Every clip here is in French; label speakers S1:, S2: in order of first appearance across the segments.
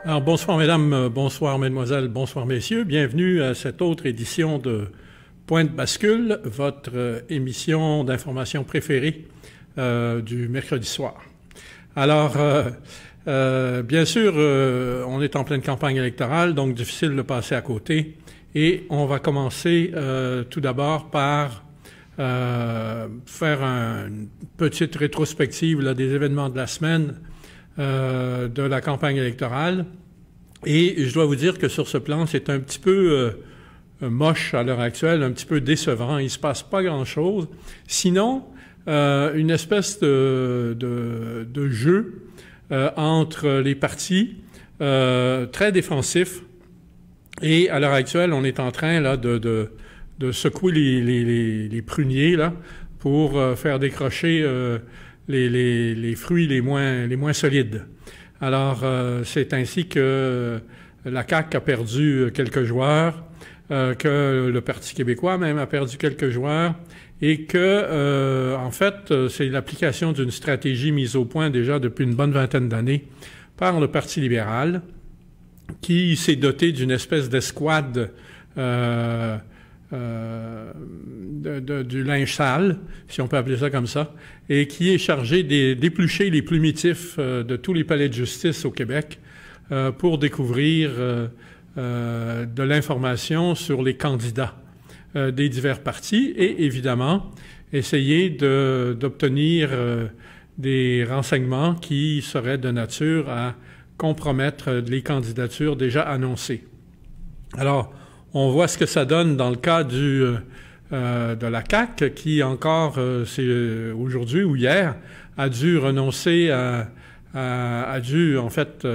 S1: Alors, bonsoir mesdames, bonsoir mesdemoiselles, bonsoir messieurs. Bienvenue à cette autre édition de Point de bascule, votre émission d'information préférée du mercredi soir. Alors, bien sûr, on est en pleine campagne électorale, donc difficile de passer à côté. Et on va commencer tout d'abord par faire une petite rétrospective là, des événements de la semaine de la campagne électorale. Et je dois vous dire que sur ce plan, c'est un petit peu moche à l'heure actuelle, un petit peu décevant. Il ne se passe pas grand-chose. Sinon, une espèce de jeu entre les partis très défensif. Et à l'heure actuelle, on est en train là, de secouer les pruniers là, pour faire décrocher les fruits les moins solides. Alors, c'est ainsi que la CAQ a perdu quelques joueurs, que le Parti québécois même a perdu quelques joueurs, et que, en fait, c'est l'application d'une stratégie mise au point déjà depuis une bonne vingtaine d'années par le Parti libéral, qui s'est doté d'une espèce d'escouade du linge sale, si on peut appeler ça comme ça, et qui est chargé d'éplucher les plumitifs de tous les palais de justice au Québec pour découvrir de l'information sur les candidats des divers partis et évidemment essayer d'obtenir des renseignements qui seraient de nature à compromettre les candidatures déjà annoncées. Alors, on voit ce que ça donne dans le cas de la CAQ qui encore, c'est aujourd'hui ou hier, a dû renoncer a dû en fait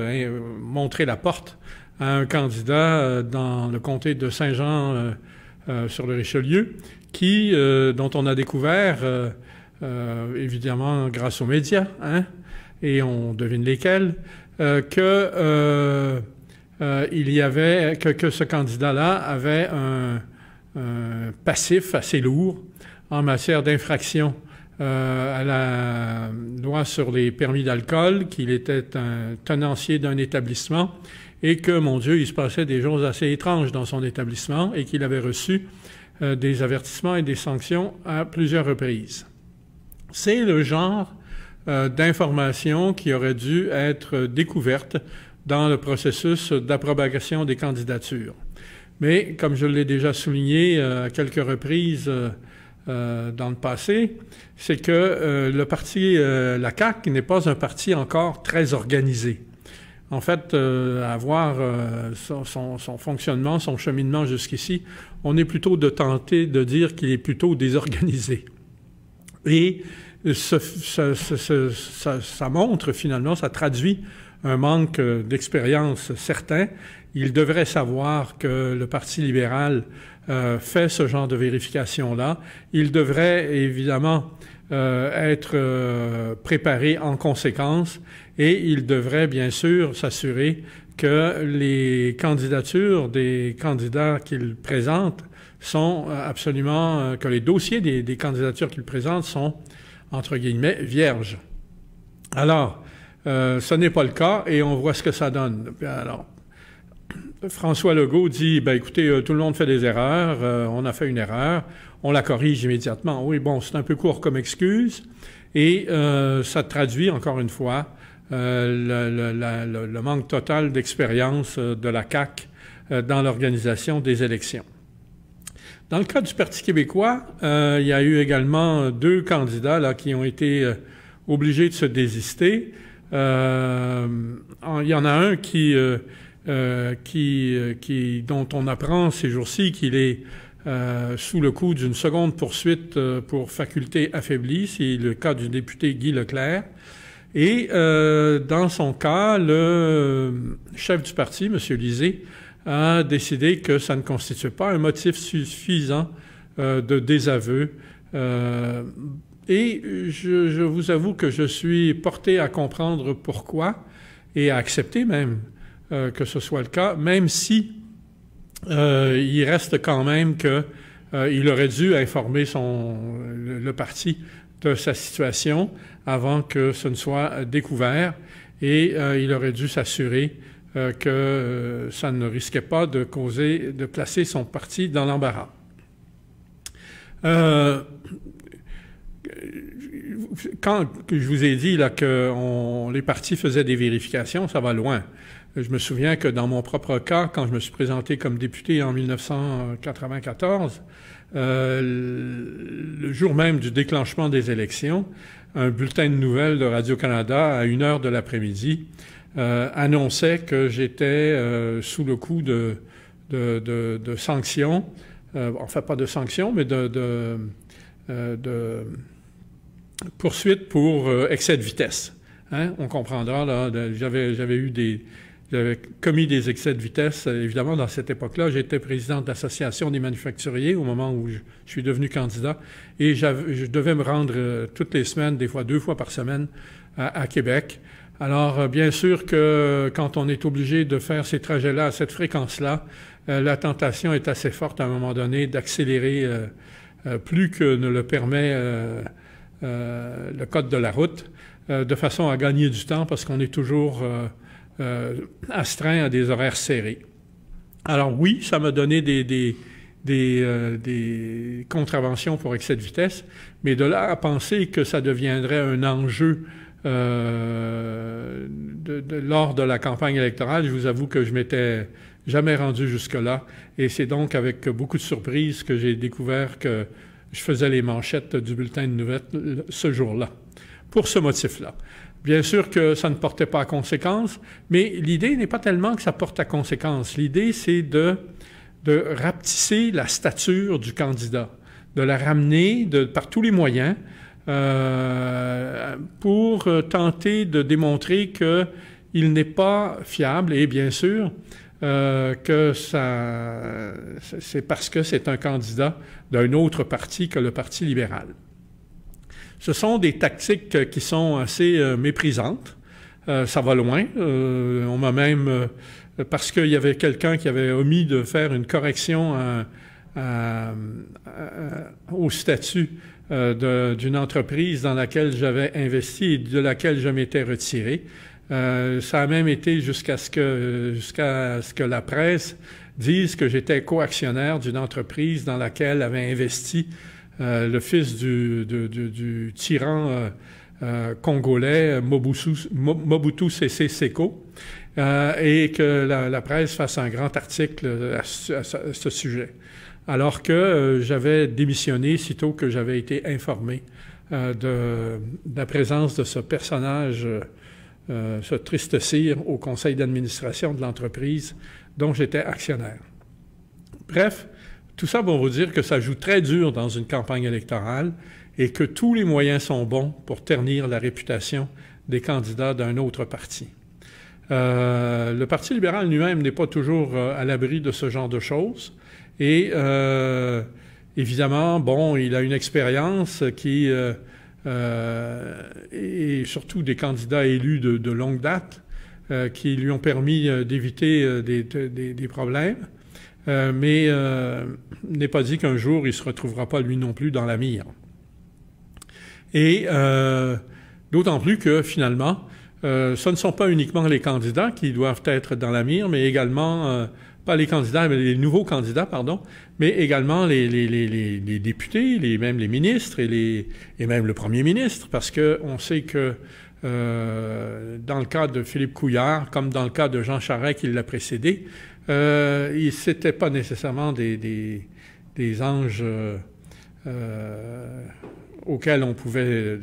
S1: montrer la porte à un candidat dans le comté de Saint-Jean sur le Richelieu dont on a découvert, évidemment grâce aux médias, hein, et on devine lesquels, que ce candidat-là avait un passif assez lourd en matière d'infraction à la loi sur les permis d'alcool, qu'il était un tenancier d'un établissement et que, mon Dieu, il se passait des choses assez étranges dans son établissement et qu'il avait reçu des avertissements et des sanctions à plusieurs reprises. C'est le genre d'information qui aurait dû être découverte dans le processus d'approbation des candidatures. Mais, comme je l'ai déjà souligné à quelques reprises dans le passé, c'est que le parti, la CAQ, n'est pas un parti encore très organisé. En fait, à voir son fonctionnement, son cheminement jusqu'ici, on est plutôt de tenter de dire qu'il est plutôt désorganisé. Et ça montre finalement, ça traduit un manque d'expérience certain. Il devrait savoir que le Parti libéral fait ce genre de vérification-là. Il devrait évidemment être préparé en conséquence et il devrait bien sûr s'assurer que les candidatures des candidats qu'il présente sont absolument, que les dossiers des candidatures qu'il présente sont, entre guillemets, vierges. Alors, ce n'est pas le cas et on voit ce que ça donne. Alors, François Legault dit, ben écoutez, tout le monde fait des erreurs, on a fait une erreur, on la corrige immédiatement. Oui, bon, c'est un peu court comme excuse et ça traduit encore une fois le manque total d'expérience de la CAQ dans l'organisation des élections. Dans le cas du Parti québécois, il y a eu également deux candidats là, qui ont été obligés de se désister. Il y en a un dont on apprend ces jours-ci qu'il est sous le coup d'une seconde poursuite pour faculté affaiblie. C'est le cas du député Guy Leclerc. Et dans son cas, le chef du parti, M. Lisée, a décidé que ça ne constituait pas un motif suffisant de désaveu. Et je vous avoue que je suis porté à comprendre pourquoi et à accepter même que ce soit le cas, même si il reste quand même qu'il aurait dû informer le parti de sa situation avant que ce ne soit découvert et il aurait dû s'assurer que ça ne risquait pas de placer son parti dans l'embarras. Quand je vous ai dit là, que les partis faisaient des vérifications, ça va loin. Je me souviens que dans mon propre cas, quand je me suis présenté comme député en 1994, le jour même du déclenchement des élections, un bulletin de nouvelles de Radio-Canada à 1h de l'après-midi annonçait que j'étais sous le coup de sanctions, enfin pas de sanctions, mais de poursuites pour excès de vitesse. Hein? On comprendra, là, j'avais commis des excès de vitesse. Évidemment, dans cette époque-là, j'étais président de l'Association des manufacturiers au moment où je suis devenu candidat et je devais me rendre toutes les semaines, des fois 2 fois par semaine, à Québec. Alors, bien sûr que quand on est obligé de faire ces trajets-là à cette fréquence-là, la tentation est assez forte à un moment donné d'accélérer plus que ne le permet le code de la route, de façon à gagner du temps parce qu'on est toujours astreint à des horaires serrés. Alors oui, ça m'a donné des contraventions pour excès de vitesse, mais de là à penser que ça deviendrait un enjeu lors de la campagne électorale, je vous avoue que je m'étais jamais rendu jusque-là, et c'est donc avec beaucoup de surprise que j'ai découvert que je faisais les manchettes du bulletin de nouvelles ce jour-là, pour ce motif-là. Bien sûr que ça ne portait pas à conséquence, mais l'idée n'est pas tellement que ça porte à conséquence. L'idée, c'est de rapetisser la stature du candidat, de la ramener par tous les moyens pour tenter de démontrer qu'il n'est pas fiable et bien sûr que c'est parce que c'est un candidat d'un autre parti que le Parti libéral. Ce sont des tactiques qui sont assez méprisantes. Ça va loin. On m'a même, parce qu'il y avait quelqu'un qui avait omis de faire une correction au statut d'une entreprise dans laquelle j'avais investi et de laquelle je m'étais retiré. Ça a même été jusqu'à ce que la presse dise que j'étais coactionnaire d'une entreprise dans laquelle avait investi le fils du tyran congolais Mobutu Sese Seko, et que la presse fasse un grand article à ce sujet. Alors que j'avais démissionné sitôt que j'avais été informé de la présence de ce personnage, ce triste cire, au conseil d'administration de l'entreprise dont j'étais actionnaire. Bref, tout ça pour vous dire que ça joue très dur dans une campagne électorale et que tous les moyens sont bons pour ternir la réputation des candidats d'un autre parti. Le Parti libéral lui-même n'est pas toujours à l'abri de ce genre de choses et évidemment, bon, il a une expérience qui et surtout des candidats élus de longue date qui lui ont permis d'éviter des problèmes. Mais n'est pas dit qu'un jour, il ne se retrouvera pas, lui non plus, dans la mire. Et d'autant plus que, finalement, ce ne sont pas uniquement les candidats qui doivent être dans la mire, mais également, pas les candidats, mais les nouveaux candidats, pardon, mais également les députés, même les ministres et même le premier ministre, parce qu'on sait que dans le cas de Philippe Couillard, comme dans le cas de Jean Charest qui l'a précédé, c'était pas nécessairement des anges auxquels on pouvait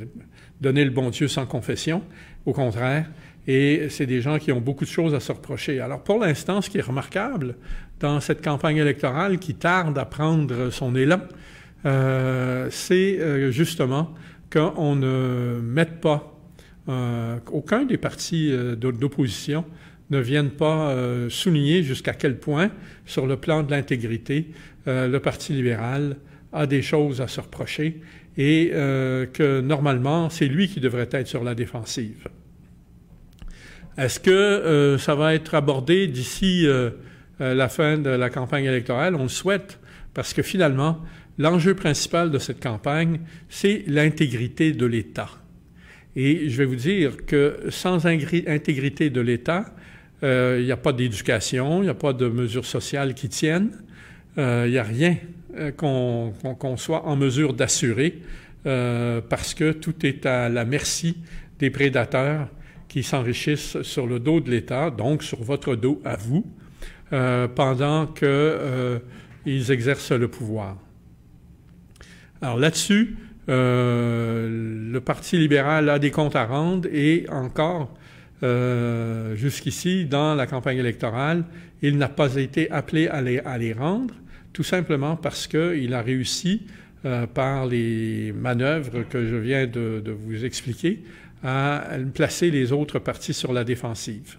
S1: donner le bon Dieu sans confession, au contraire, et c'est des gens qui ont beaucoup de choses à se reprocher. Alors pour l'instant, ce qui est remarquable dans cette campagne électorale qui tarde à prendre son élan, c'est justement qu'on ne mette pas, aucun des partis d'opposition ne viennent pas souligner jusqu'à quel point, sur le plan de l'intégrité, le Parti libéral a des choses à se reprocher et que, normalement, c'est lui qui devrait être sur la défensive. Est-ce que ça va être abordé d'ici la fin de la campagne électorale? On le souhaite, parce que, finalement, l'enjeu principal de cette campagne, c'est l'intégrité de l'État. Et je vais vous dire que sans intégrité de l'État, Il n'y a pas d'éducation, il n'y a pas de mesures sociales qui tiennent. Il n'y a rien qu'on soit en mesure d'assurer parce que tout est à la merci des prédateurs qui s'enrichissent sur le dos de l'État, donc sur votre dos à vous, pendant qu'ils exercent le pouvoir. Alors là-dessus, le Parti libéral a des comptes à rendre et encore, jusqu'ici, dans la campagne électorale, il n'a pas été appelé à les rendre, tout simplement parce qu'il a réussi, par les manœuvres que je viens de vous expliquer, à placer les autres partis sur la défensive.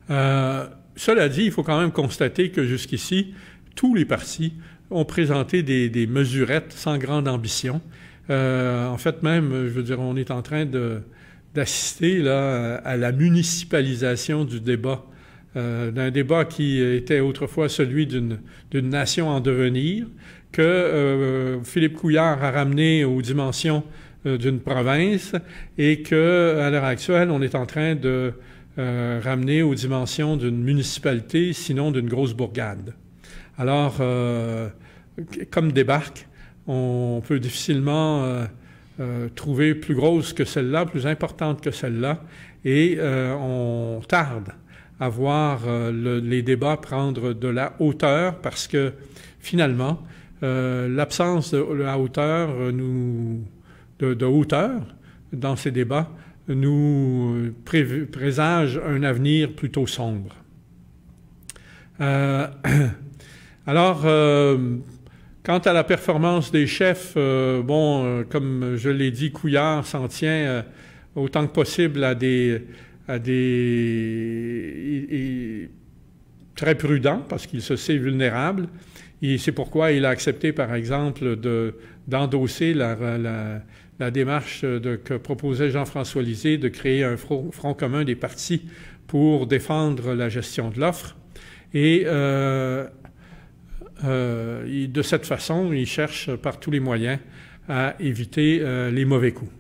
S1: Cela dit, il faut quand même constater que jusqu'ici, tous les partis ont présenté des mesurettes sans grande ambition. En fait, même, je veux dire, on est en train d'assister là à la municipalisation du débat, d'un débat qui était autrefois celui d'une nation en devenir, que Philippe Couillard a ramené aux dimensions d'une province et qu'à l'heure actuelle, on est en train de ramener aux dimensions d'une municipalité, sinon d'une grosse bourgade. Alors, comme débarque, on peut difficilement trouver plus grosse que celle-là, plus importante que celle-là, et on tarde à voir les débats prendre de la hauteur parce que, finalement, l'absence de la hauteur de hauteur dans ces débats nous présage un avenir plutôt sombre. Alors, quant à la performance des chefs, comme je l'ai dit, Couillard s'en tient autant que possible à des très prudent parce qu'il se sait vulnérable. Et c'est pourquoi il a accepté, par exemple, d'endosser la démarche que proposait Jean-François Lisée de créer un front commun des partis pour défendre la gestion de l'offre. Et de cette façon, il cherche par tous les moyens à éviter les mauvais coups.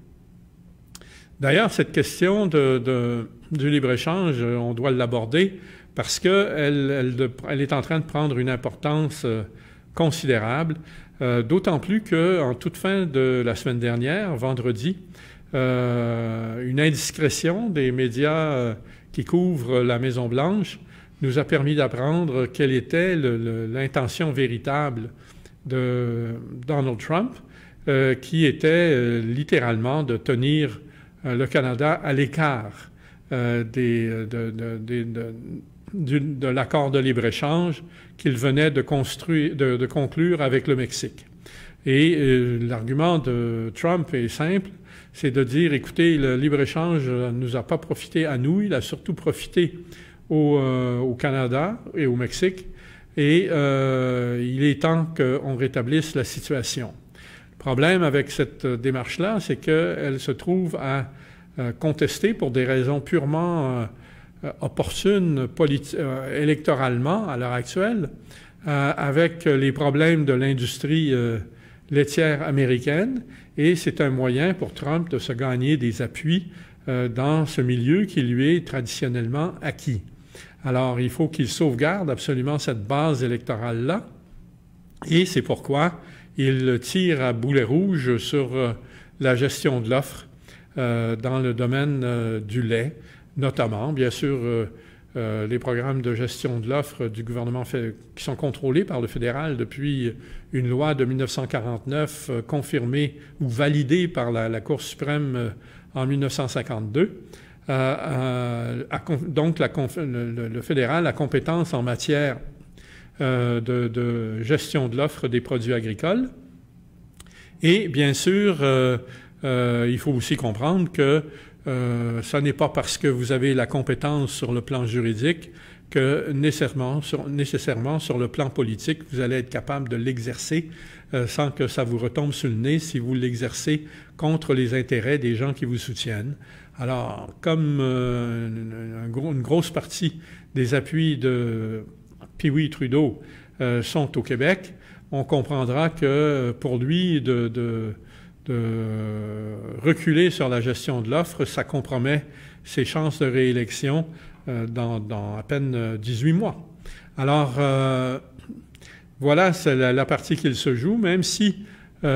S1: D'ailleurs, cette question du libre-échange, on doit l'aborder parce qu'elle est en train de prendre une importance considérable, d'autant plus qu'en toute fin de la semaine dernière, vendredi, une indiscrétion des médias qui couvrent la Maison-Blanche nous a permis d'apprendre quelle était l'intention véritable de Donald Trump, qui était littéralement de tenir le Canada à l'écart de l'accord de libre-échange qu'il venait de conclure avec le Mexique. Et l'argument de Trump est simple, c'est de dire, écoutez, le libre-échange ne nous a pas profité à nous, il a surtout profité au Canada et au Mexique, et il est temps qu'on rétablisse la situation. Le problème avec cette démarche-là, c'est qu'elle se trouve à contester pour des raisons purement opportunes électoralement à l'heure actuelle, avec les problèmes de l'industrie laitière américaine, et c'est un moyen pour Trump de se gagner des appuis dans ce milieu qui lui est traditionnellement acquis. Alors, il faut qu'il sauvegarde absolument cette base électorale-là, et c'est pourquoi il tire à boulet rouge sur la gestion de l'offre dans le domaine du lait, notamment, bien sûr, les programmes de gestion de l'offre du gouvernement qui sont contrôlés par le fédéral depuis une loi de 1949 confirmée ou validée par la Cour suprême en 1952. Donc, le fédéral a compétence en matière de gestion de l'offre des produits agricoles. Et bien sûr, il faut aussi comprendre que ce n'est pas parce que vous avez la compétence sur le plan juridique que nécessairement sur le plan politique, vous allez être capable de l'exercer sans que ça vous retombe sur le nez si vous l'exercez contre les intérêts des gens qui vous soutiennent. Alors, comme une grosse partie des appuis de Pee-wee Trudeau sont au Québec, on comprendra que pour lui, de reculer sur la gestion de l'offre, ça compromet ses chances de réélection dans à peine 18 mois. Alors, voilà, c'est la partie qu'il se joue, même si il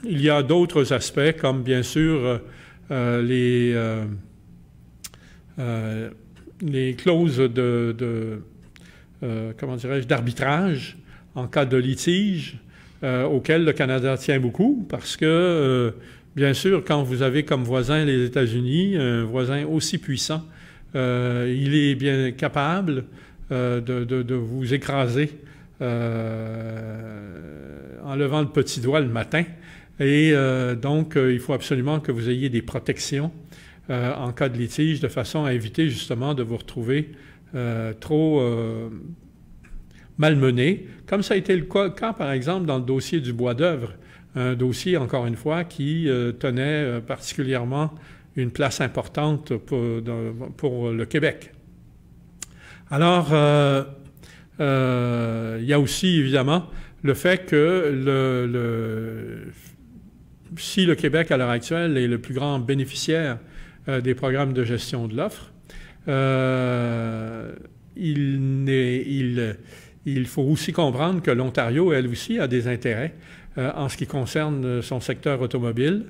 S1: y a d'autres aspects, comme bien sûr les clauses comment dirais-je, d'arbitrage en cas de litige, auquel le Canada tient beaucoup, parce que, bien sûr, quand vous avez comme voisin les États-Unis, un voisin aussi puissant, il est bien capable de vous écraser en levant le petit doigt le matin. Et donc, il faut absolument que vous ayez des protections en cas de litige, de façon à éviter justement de vous retrouver trop malmené, comme ça a été le cas, par exemple, dans le dossier du bois d'œuvre, un dossier, encore une fois, qui tenait particulièrement une place importante pour le Québec. Alors, il y a aussi, évidemment, le fait que si le Québec, à l'heure actuelle, est le plus grand bénéficiaire des programmes de gestion de l'offre, il faut aussi comprendre que l'Ontario, elle aussi, a des intérêts en ce qui concerne son secteur automobile,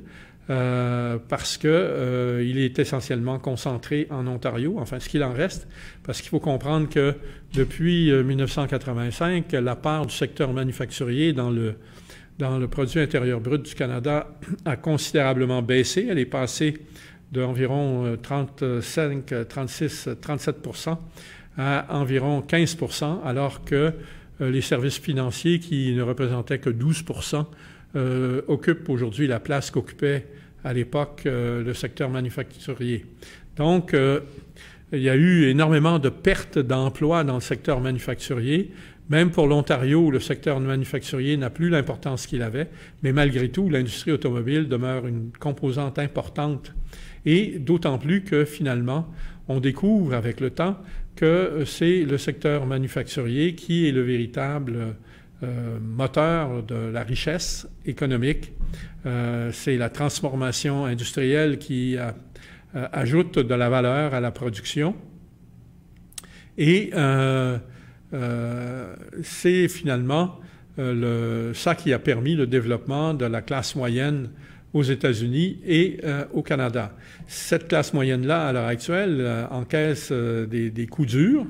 S1: parce que il est essentiellement concentré en Ontario, enfin ce qu'il en reste, parce qu'il faut comprendre que depuis 1985, la part du secteur manufacturier dans le produit intérieur brut du Canada a considérablement baissé. Elle est passée d'environ 37% à environ 15%, alors que les services financiers, qui ne représentaient que 12%, occupent aujourd'hui la place qu'occupait à l'époque le secteur manufacturier. Donc, il y a eu énormément de pertes d'emplois dans le secteur manufacturier. Même pour l'Ontario, le secteur manufacturier n'a plus l'importance qu'il avait, mais malgré tout, l'industrie automobile demeure une composante importante. Et d'autant plus que, finalement, on découvre avec le temps que c'est le secteur manufacturier qui est le véritable moteur de la richesse économique. C'est la transformation industrielle qui ajoute de la valeur à la production. Et c'est finalement ça qui a permis le développement de la classe moyenne aux États-Unis et au Canada. Cette classe moyenne-là, à l'heure actuelle, encaisse des coups durs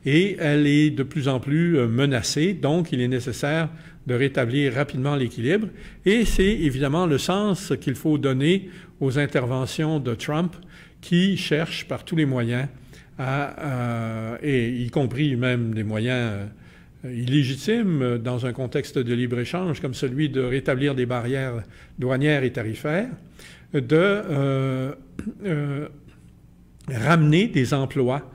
S1: et elle est de plus en plus menacée. Donc, il est nécessaire de rétablir rapidement l'équilibre. Et c'est évidemment le sens qu'il faut donner aux interventions de Trump, qui cherche par tous les moyens, et y compris même des moyens illégitimes dans un contexte de libre-échange comme celui de rétablir des barrières douanières et tarifaires, de ramener des emplois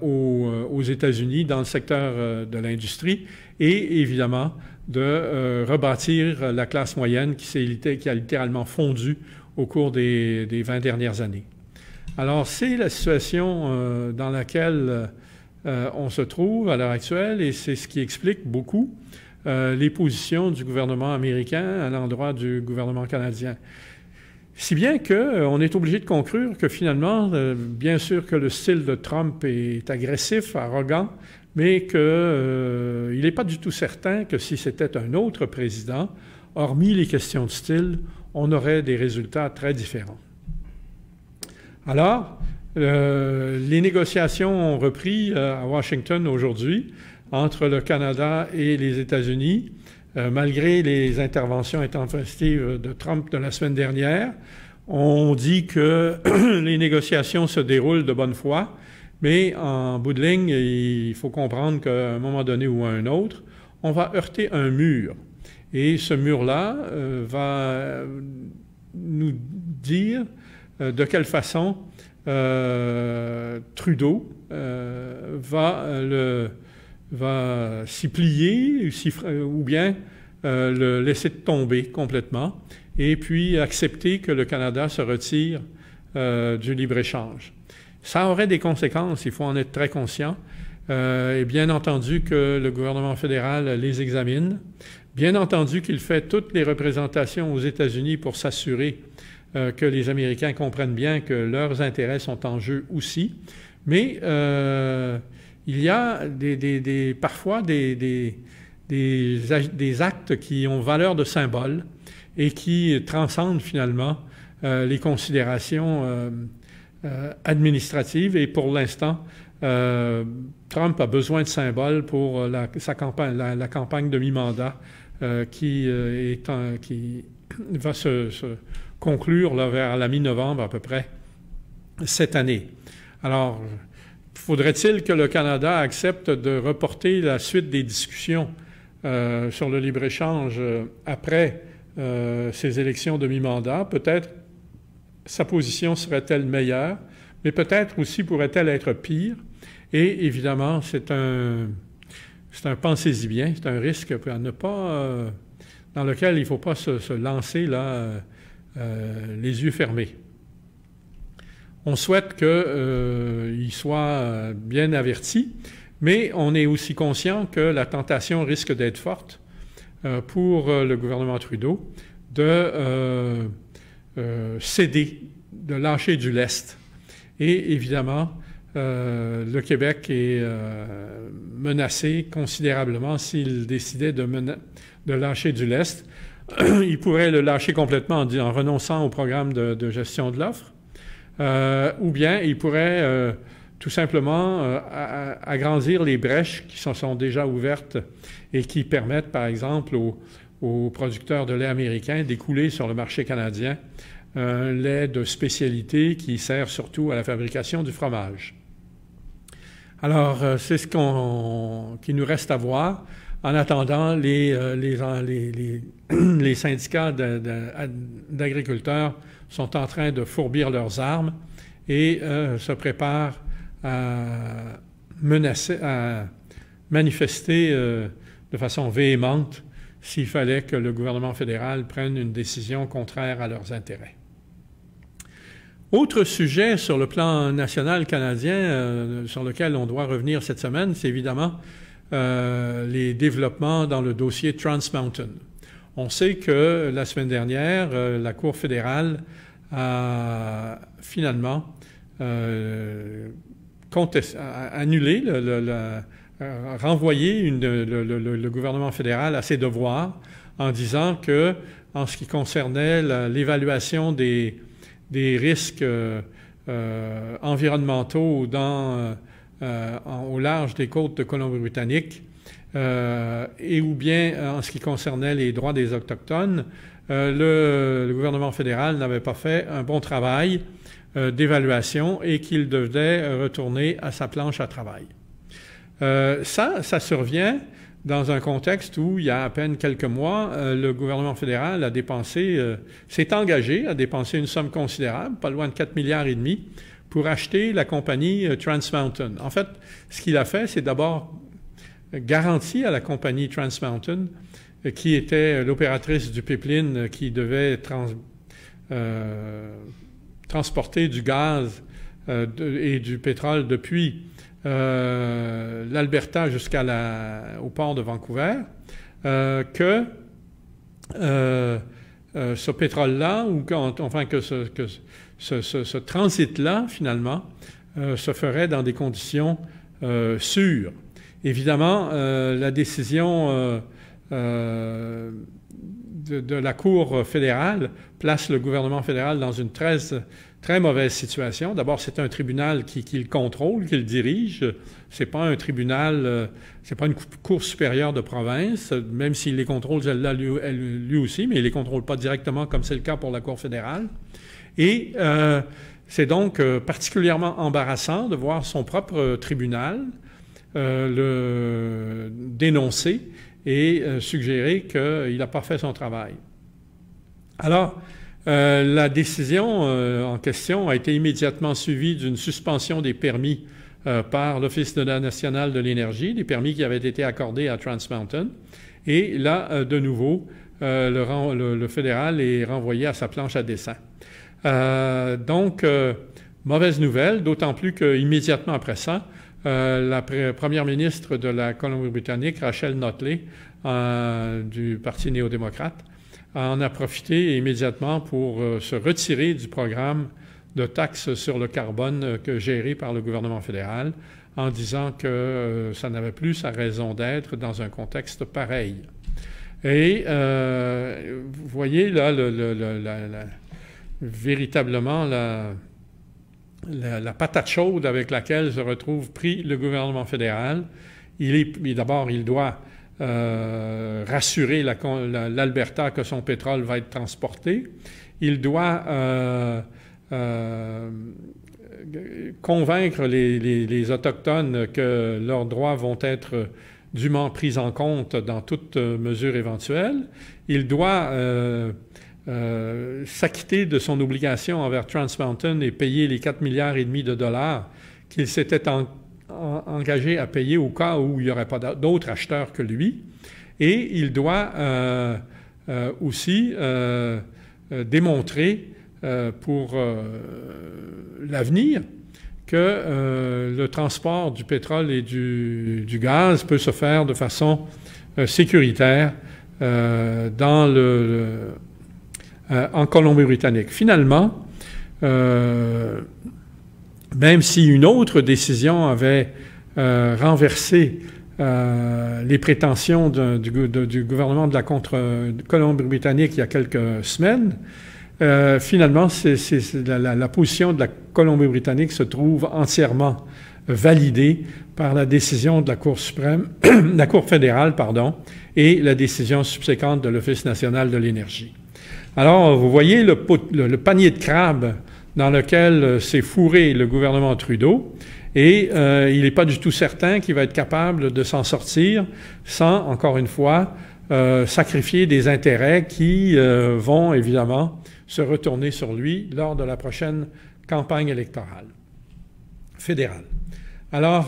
S1: aux États-Unis dans le secteur de l'industrie et évidemment de rebâtir la classe moyenne qui a littéralement fondu au cours des 20 dernières années. Alors, c'est la situation dans laquelle on se trouve à l'heure actuelle et c'est ce qui explique beaucoup les positions du gouvernement américain à l'endroit du gouvernement canadien. Si bien qu'on est obligé de conclure que finalement, bien sûr que le style de Trump est agressif, arrogant, mais qu'il n'est pas du tout certain que si c'était un autre président, hormis les questions de style, on aurait des résultats très différents. Alors, les négociations ont repris à Washington aujourd'hui entre le Canada et les États-Unis, malgré les interventions intempestives de Trump de la semaine dernière. On dit que les négociations se déroulent de bonne foi, mais en bout de ligne, il faut comprendre qu'à un moment donné ou à un autre, on va heurter un mur. Et ce mur-là va nous dire de quelle façon Trudeau va s'y plier ou bien le laisser tomber complètement et puis accepter que le Canada se retire du libre-échange. Ça aurait des conséquences, il faut en être très conscient. et bien entendu que le gouvernement fédéral les examine. Bien entendu qu'il fait toutes les représentations aux États-Unis pour s'assurer que les Américains comprennent bien que leurs intérêts sont en jeu aussi. Mais il y a parfois des actes qui ont valeur de symbole et qui transcendent finalement les considérations administratives. Et pour l'instant, Trump a besoin de symboles pour la campagne de mi-mandat qui va se conclure là, vers la mi-novembre à peu près cette année. Alors, faudrait-il que le Canada accepte de reporter la suite des discussions sur le libre-échange après ces élections de mi-mandat? Peut-être sa position serait-elle meilleure, mais peut-être aussi pourrait-elle être pire. Et évidemment, c'est un pensez-y bien, c'est un risque à ne pas, dans lequel il ne faut pas se lancer là, les yeux fermés. On souhaite qu'il soit bien averti, mais on est aussi conscient que la tentation risque d'être forte pour le gouvernement Trudeau de céder, de lâcher du lest. Et évidemment, le Québec est menacé considérablement s'il décidait de lâcher du lest. Il pourrait le lâcher complètement en renonçant au programme de gestion de l'offre, ou bien il pourrait tout simplement agrandir les brèches qui sont déjà ouvertes et qui permettent, par exemple, aux producteurs de lait américains d'écouler sur le marché canadien un lait de spécialité qui sert surtout à la fabrication du fromage. Alors, c'est ce qu'il nous reste à voir. En attendant, les syndicats d'agriculteurs sont en train de fourbir leurs armes et se préparent à manifester de façon véhémente s'il fallait que le gouvernement fédéral prenne une décision contraire à leurs intérêts. Autre sujet sur le plan national canadien sur lequel on doit revenir cette semaine, c'est évidemment les développements dans le dossier Trans Mountain. On sait que la semaine dernière, la Cour fédérale a finalement annulé, renvoyé le gouvernement fédéral à ses devoirs en disant que, en ce qui concernait l'évaluation des risques environnementaux au large des côtes de Colombie-Britannique et ou bien en ce qui concernait les droits des Autochtones, le gouvernement fédéral n'avait pas fait un bon travail d'évaluation et qu'il devait retourner à sa planche à travail. Ça survient dans un contexte où, il y a à peine quelques mois, le gouvernement fédéral a s'est engagé à dépenser une somme considérable, pas loin de 4,5 milliards, pour acheter la compagnie Trans Mountain. En fait, ce qu'il a fait, c'est d'abord garanti à la compagnie Trans Mountain, qui était l'opératrice du pipeline qui devait transporter du gaz et du pétrole depuis l'Alberta jusqu'au port de Vancouver, que ce pétrole-là, ou enfin que ce transit-là, finalement, se ferait dans des conditions sûres. Évidemment, la décision de la Cour fédérale place le gouvernement fédéral dans une très mauvaise situation. D'abord, c'est un tribunal qui le contrôle, qui le dirige. C'est pas un tribunal, c'est pas une cour supérieure de province, même s'il les contrôle lui aussi, mais il les contrôle pas directement comme c'est le cas pour la Cour fédérale. Et c'est donc particulièrement embarrassant de voir son propre tribunal le dénoncer et suggérer qu'il n'a pas fait son travail. Alors, la décision en question a été immédiatement suivie d'une suspension des permis par l'Office national de l'énergie, des permis qui avaient été accordés à Trans Mountain. Et là, de nouveau, le fédéral est renvoyé à sa planche à dessin. Donc, mauvaise nouvelle, d'autant plus qu'immédiatement après ça, la première ministre de la Colombie-Britannique, Rachel Notley, du Parti néo-démocrate, en a profité immédiatement pour se retirer du programme de taxes sur le carbone géré par le gouvernement fédéral, en disant que ça n'avait plus sa raison d'être dans un contexte pareil. Et vous voyez là véritablement la patate chaude avec laquelle se retrouve pris le gouvernement fédéral. D'abord, il doit rassurer l'Alberta que son pétrole va être transporté. Il doit convaincre les Autochtones que leurs droits vont être dûment pris en compte dans toute mesure éventuelle. Il doit s'acquitter de son obligation envers Trans Mountain et payer les 4,5 milliards de dollars qu'il s'était engagé à payer au cas où il n'y aurait pas d'autres acheteurs que lui. Et il doit aussi démontrer pour l'avenir que le transport du pétrole et du gaz peut se faire de façon sécuritaire en Colombie-Britannique. Finalement, même si une autre décision avait renversé les prétentions du gouvernement de la Colombie-Britannique il y a quelques semaines, finalement, la position de la Colombie-Britannique se trouve entièrement validée par la décision de la Cour suprême, la Cour fédérale, et la décision subséquente de l'Office national de l'énergie. Alors, vous voyez le panier de crabes dans lequel s'est fourré le gouvernement Trudeau, et il n'est pas du tout certain qu'il va être capable de s'en sortir sans, encore une fois, sacrifier des intérêts qui vont évidemment se retourner sur lui lors de la prochaine campagne électorale fédérale. Alors,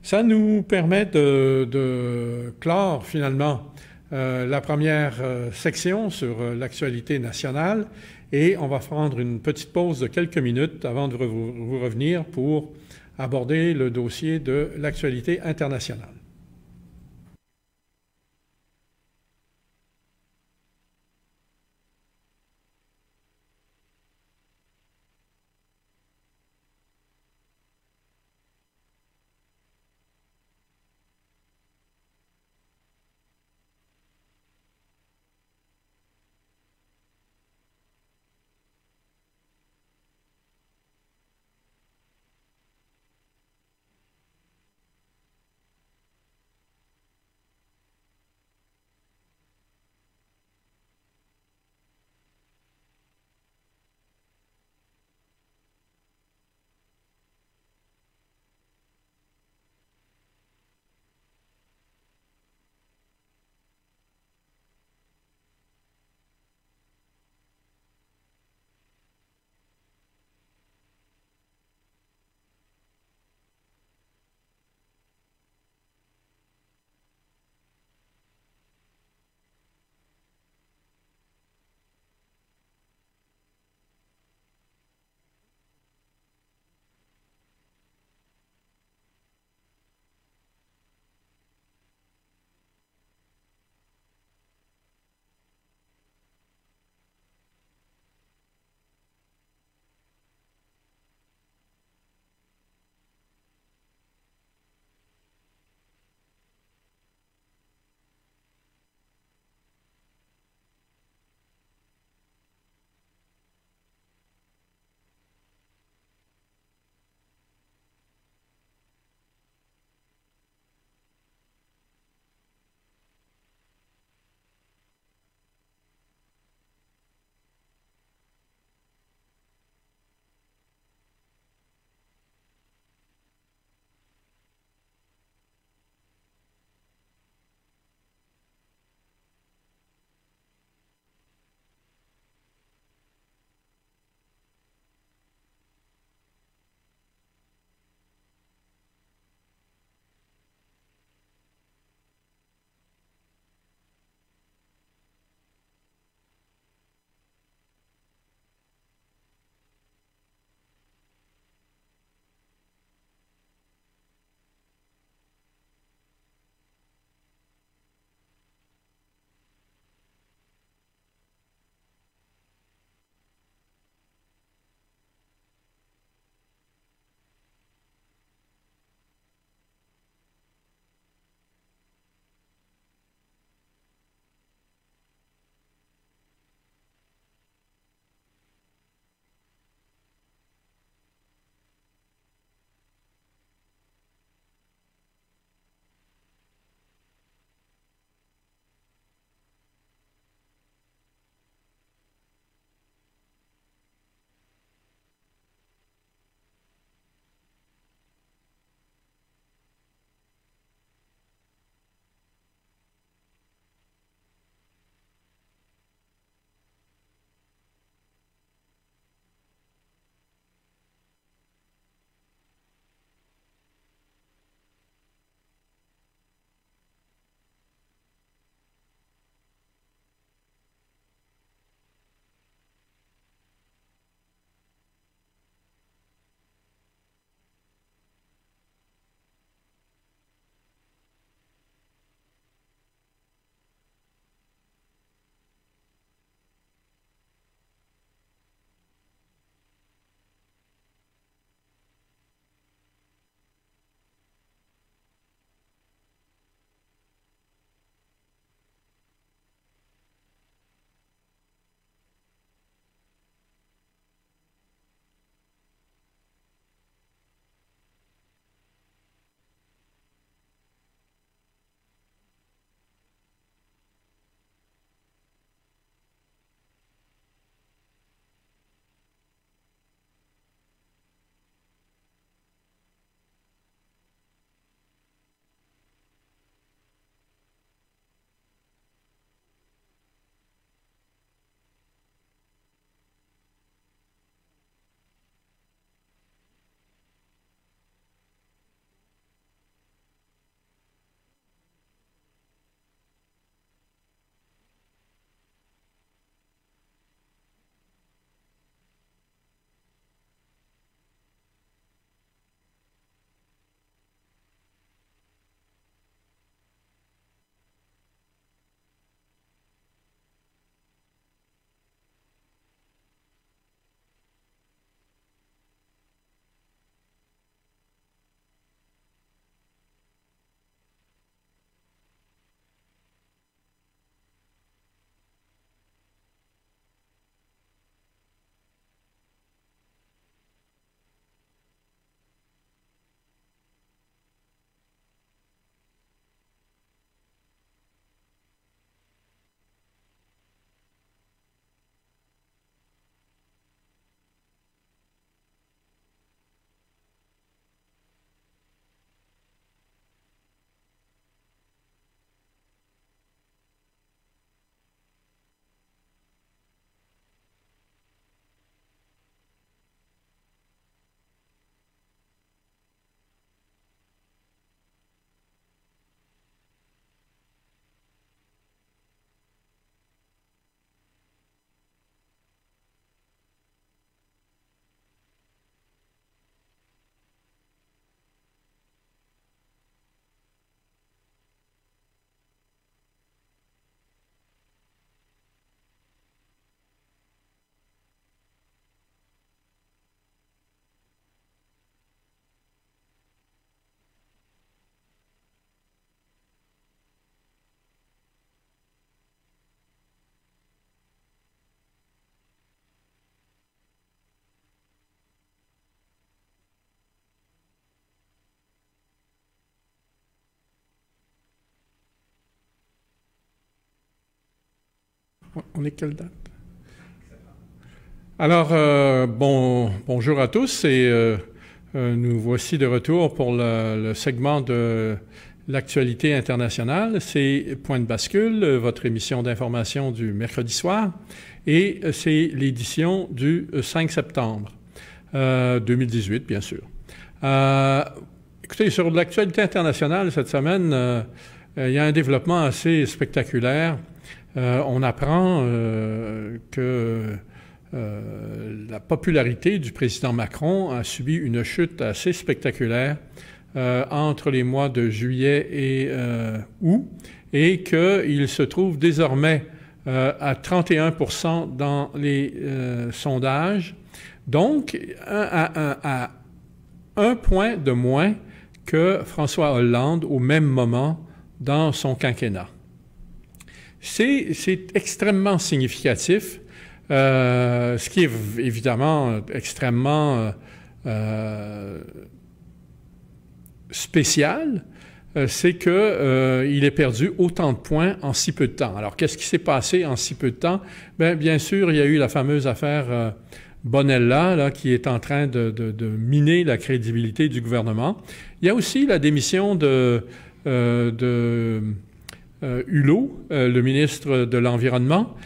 S1: ça nous permet de clore finalement la première section sur l'actualité nationale, et on va prendre une petite pause de quelques minutes avant de vous revenir pour aborder le dossier de l'actualité internationale. On est quelle date? Alors, bonjour à tous et nous voici de retour pour le segment de l'actualité internationale. C'est Point de bascule, votre émission d'information du mercredi soir, et c'est l'édition du 5 septembre 2018, bien sûr. Écoutez, sur l'actualité internationale cette semaine, il y a un développement assez spectaculaire. On apprend que la popularité du président Macron a subi une chute assez spectaculaire entre les mois de juillet et août, et qu'il se trouve désormais à 31% dans les sondages, donc à un point de moins que François Hollande au même moment dans son quinquennat. C'est extrêmement significatif, ce qui est évidemment extrêmement spécial, c'est qu'il ait perdu autant de points en si peu de temps. Alors, qu'est-ce qui s'est passé en si peu de temps? Bien sûr, il y a eu la fameuse affaire Bonella, là, qui est en train de miner la crédibilité du gouvernement. Il y a aussi la démission de Hulot, le ministre de l'Environnement,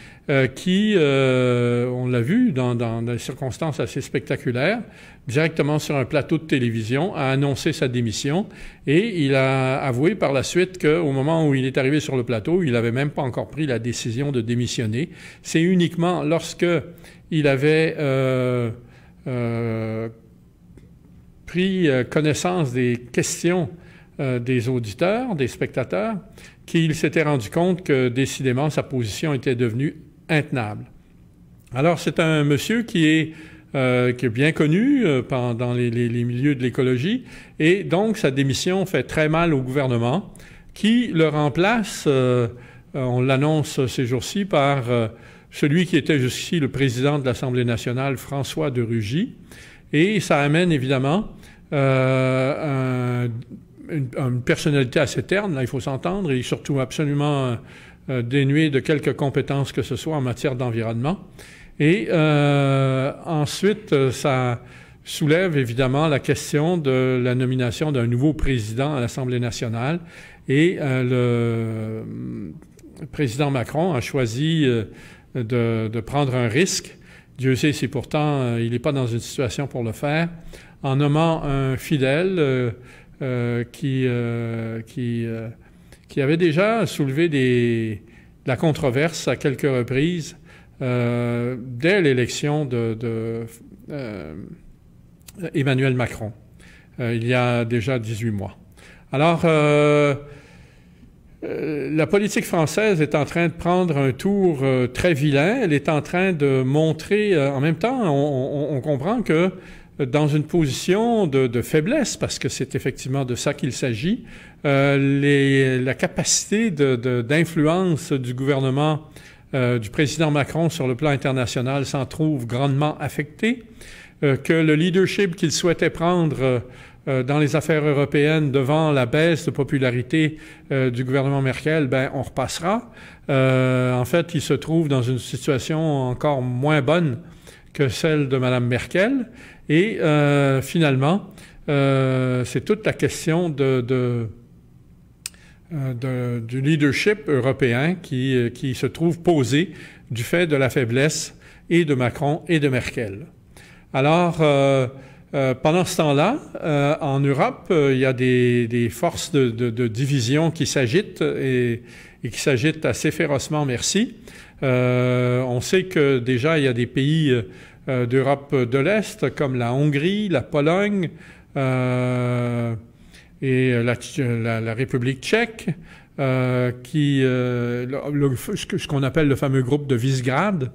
S1: qui, on l'a vu dans des circonstances assez spectaculaires, directement sur un plateau de télévision, a annoncé sa démission, et il a avoué par la suite qu'au moment où il est arrivé sur le plateau, il n'avait même pas encore pris la décision de démissionner. C'est uniquement lorsque il avait pris connaissance des questions des auditeurs, des spectateurs, qu'il s'était rendu compte que, décidément, sa position était devenue intenable. Alors, c'est un monsieur qui est bien connu dans les milieux de l'écologie, et donc sa démission fait très mal au gouvernement, qui le remplace, on l'annonce ces jours-ci, par celui qui était jusqu'ici le président de l'Assemblée nationale, François de Rugy, et ça amène évidemment une personnalité assez terne, là, il faut s'entendre, et surtout absolument dénué de quelque compétence que ce soit en matière d'environnement. Et ensuite, ça soulève évidemment la question de la nomination d'un nouveau président à l'Assemblée nationale. Et le président Macron a choisi de prendre un risque. Dieu sait si pourtant il n'est pas dans une situation pour le faire, en nommant un fidèle qui avait déjà soulevé la controverse à quelques reprises dès l'élection Emmanuel Macron, il y a déjà 18 mois. Alors, la politique française est en train de prendre un tour très vilain. Elle est en train de montrer, en même temps, on comprend que dans une position de faiblesse, parce que c'est effectivement de ça qu'il s'agit, la capacité d'influence du gouvernement du président Macron sur le plan international s'en trouve grandement affectée, que le leadership qu'il souhaitait prendre dans les affaires européennes devant la baisse de popularité du gouvernement Merkel, on repassera. En fait, il se trouve dans une situation encore moins bonne que celle de Mme Merkel. Et finalement, c'est toute la question du leadership européen qui se trouve posée du fait de la faiblesse et de Macron et de Merkel. Alors, pendant ce temps-là, en Europe, il y a des forces de division qui s'agitent et qui s'agitent assez férocement, merci. On sait que déjà, il y a des pays d'Europe de l'Est, comme la Hongrie, la Pologne et la République tchèque, ce qu'on appelle le fameux groupe de Visegrad,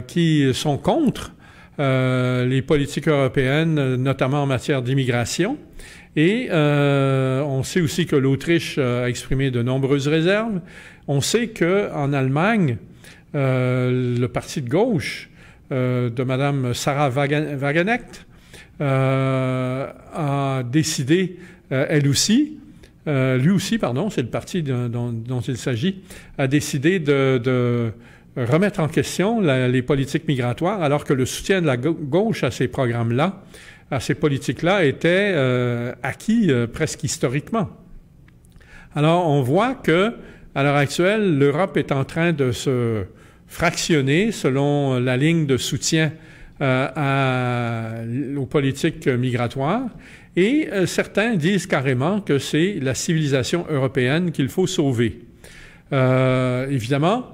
S1: qui sont contre les politiques européennes, notamment en matière d'immigration. Et on sait aussi que l'Autriche a exprimé de nombreuses réserves. On sait qu'en Allemagne, le parti de gauche de Mme Sarah Wagenknecht a décidé, elle aussi, lui aussi, pardon, c'est le parti dont il s'agit, a décidé de remettre en question les politiques migratoires, alors que le soutien de la gauche à ces programmes-là, à ces politiques-là, était acquis presque historiquement. Alors, on voit que, à l'heure actuelle, l'Europe est en train de se fractionner selon la ligne de soutien aux politiques migratoires. Et certains disent carrément que c'est la civilisation européenne qu'il faut sauver. Évidemment,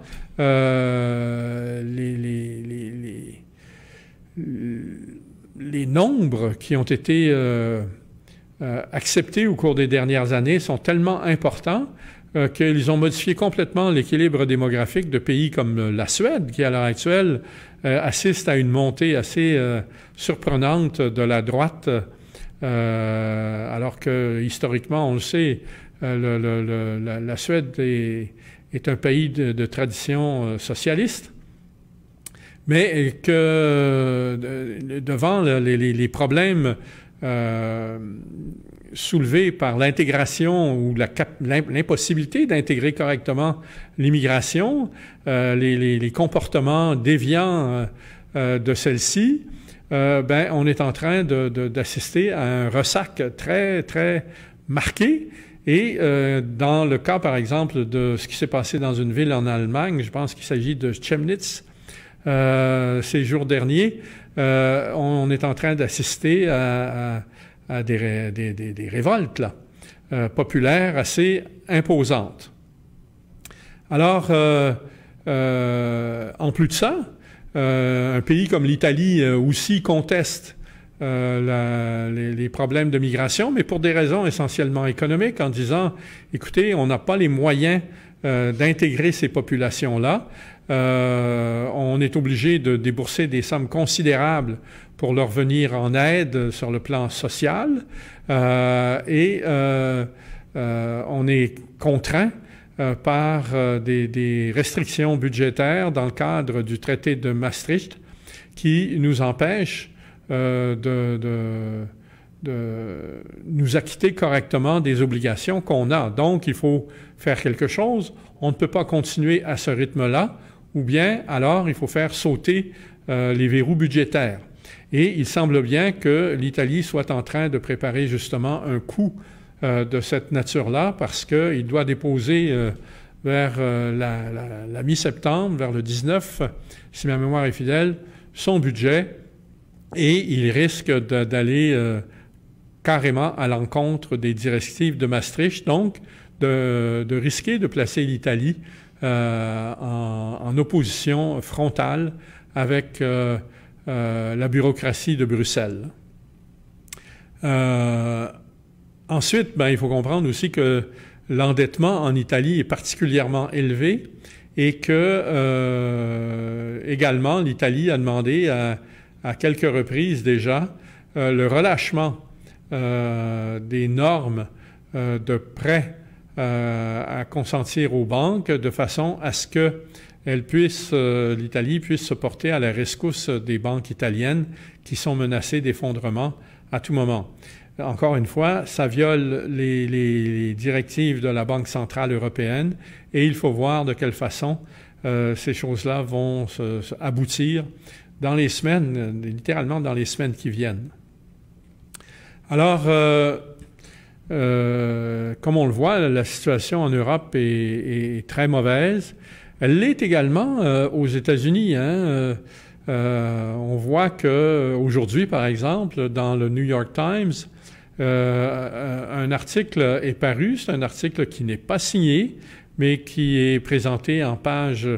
S1: les nombres qui ont été acceptés au cours des dernières années sont tellement importants qu'ils ont modifié complètement l'équilibre démographique de pays comme la Suède, qui à l'heure actuelle assiste à une montée assez surprenante de la droite, alors que historiquement, on le sait, la Suède est un pays de tradition socialiste, mais que devant les problèmes soulevés par l'intégration ou l'impossibilité d'intégrer correctement l'immigration, les comportements déviants de celle-ci, on est en train d'assister à un ressac très, très marqué. Et dans le cas, par exemple, de ce qui s'est passé dans une ville en Allemagne, je pense qu'il s'agit de Chemnitz, ces jours derniers, on est en train d'assister à des révoltes là, populaires assez imposantes. Alors, en plus de ça, un pays comme l'Italie aussi conteste les problèmes de migration, mais pour des raisons essentiellement économiques, en disant, écoutez, on n'a pas les moyens d'intégrer ces populations-là. On est obligé de débourser des sommes considérables pour leur venir en aide sur le plan social et on est contraint par des restrictions budgétaires dans le cadre du traité de Maastricht qui nous empêchent de nous acquitter correctement des obligations qu'on a. Donc, il faut faire quelque chose. On ne peut pas continuer à ce rythme-là, ou bien alors il faut faire sauter les verrous budgétaires. Et il semble bien que l'Italie soit en train de préparer justement un coup de cette nature-là, parce qu'il doit déposer vers la mi-septembre, vers le 19, si ma mémoire est fidèle, son budget, et il risque d'aller carrément à l'encontre des directives de Maastricht, donc de risquer de placer l'Italie en opposition frontale avec la bureaucratie de Bruxelles. Ensuite, il faut comprendre aussi que l'endettement en Italie est particulièrement élevé et que également l'Italie a demandé à quelques reprises déjà le relâchement des normes de prêts à consentir aux banques de façon à ce que l'Italie puisse se porter à la rescousse des banques italiennes qui sont menacées d'effondrement à tout moment. Encore une fois, ça viole les directives de la Banque centrale européenne et il faut voir de quelle façon ces choses-là vont aboutir dans les semaines, littéralement dans les semaines qui viennent. Alors, comme on le voit, la situation en Europe est très mauvaise. Elle l'est également aux États-Unis. On voit qu'aujourd'hui, par exemple, dans le New York Times, un article est paru. C'est un article qui n'est pas signé, mais qui est présenté en page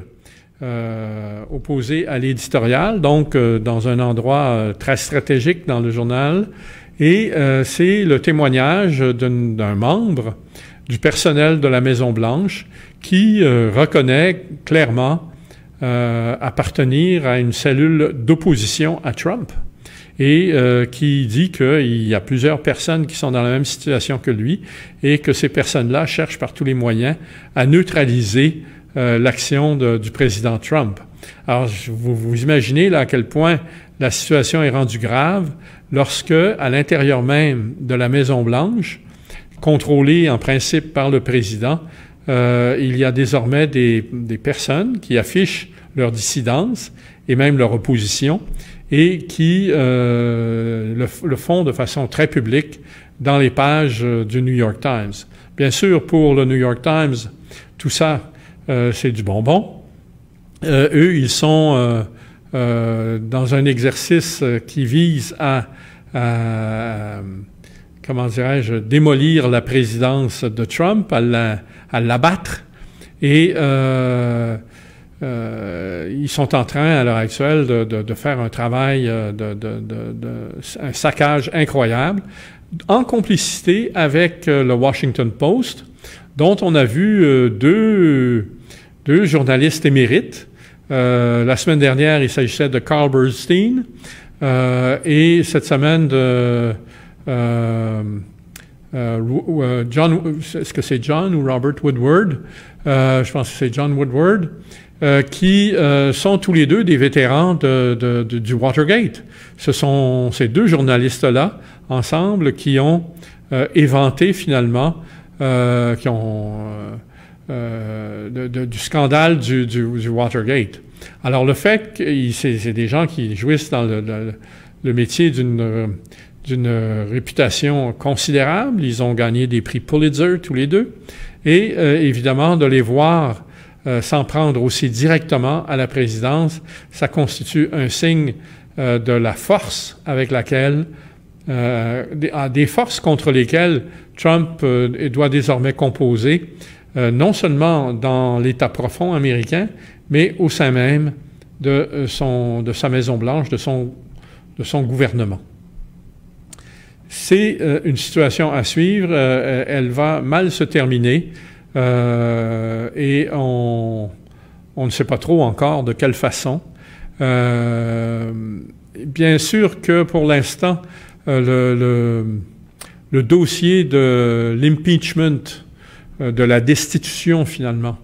S1: opposée à l'éditorial, donc dans un endroit très stratégique dans le journal. Et c'est le témoignage d'un membre du personnel de la Maison-Blanche qui reconnaît clairement appartenir à une cellule d'opposition à Trump et qui dit qu'il y a plusieurs personnes qui sont dans la même situation que lui et que ces personnes-là cherchent par tous les moyens à neutraliser l'action du président Trump. Alors, vous imaginez là à quel point la situation est rendue grave lorsque, à l'intérieur même de la Maison-Blanche, contrôlés en principe par le président, il y a désormais des personnes qui affichent leur dissidence et même leur opposition et qui le font de façon très publique dans les pages du New York Times. Bien sûr, pour le New York Times, tout ça, c'est du bonbon. Eux, ils sont dans un exercice qui vise à comment dirais-je, démolir la présidence de Trump, à l'abattre. Et ils sont en train, à l'heure actuelle, de faire un travail, un saccage incroyable, en complicité avec le Washington Post, dont on a vu deux journalistes émérites. La semaine dernière, il s'agissait de Carl Bernstein, et cette semaine de John, est-ce que c'est John ou Robert Woodward? Je pense que c'est John Woodward, qui sont tous les deux des vétérans du Watergate. Ce sont ces deux journalistes-là, ensemble, qui ont éventé finalement, du scandale du Watergate. Alors le fait que c'est des gens qui jouissent dans le métier d'une réputation considérable, ils ont gagné des prix Pulitzer tous les deux, et évidemment de les voir s'en prendre aussi directement à la présidence, ça constitue un signe de la force avec laquelle, des forces contre lesquelles Trump doit désormais composer, non seulement dans l'État profond américain, mais au sein même de sa Maison-Blanche, de son gouvernement. C'est une situation à suivre, elle va mal se terminer et on ne sait pas trop encore de quelle façon. Bien sûr que pour l'instant, le dossier de l'impeachment, de la destitution finalement,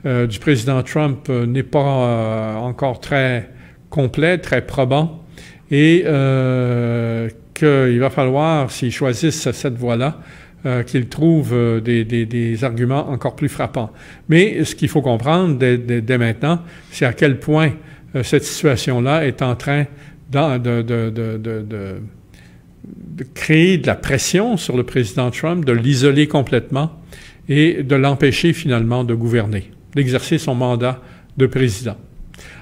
S1: du président Trump n'est pas encore très complet, très probant, et qu'il va falloir, s'ils choisissent cette voie-là, qu'ils trouvent des arguments encore plus frappants. Mais ce qu'il faut comprendre dès maintenant, c'est à quel point cette situation-là est en train de créer de la pression sur le président Trump, de l'isoler complètement et de l'empêcher finalement de gouverner, d'exercer son mandat de président.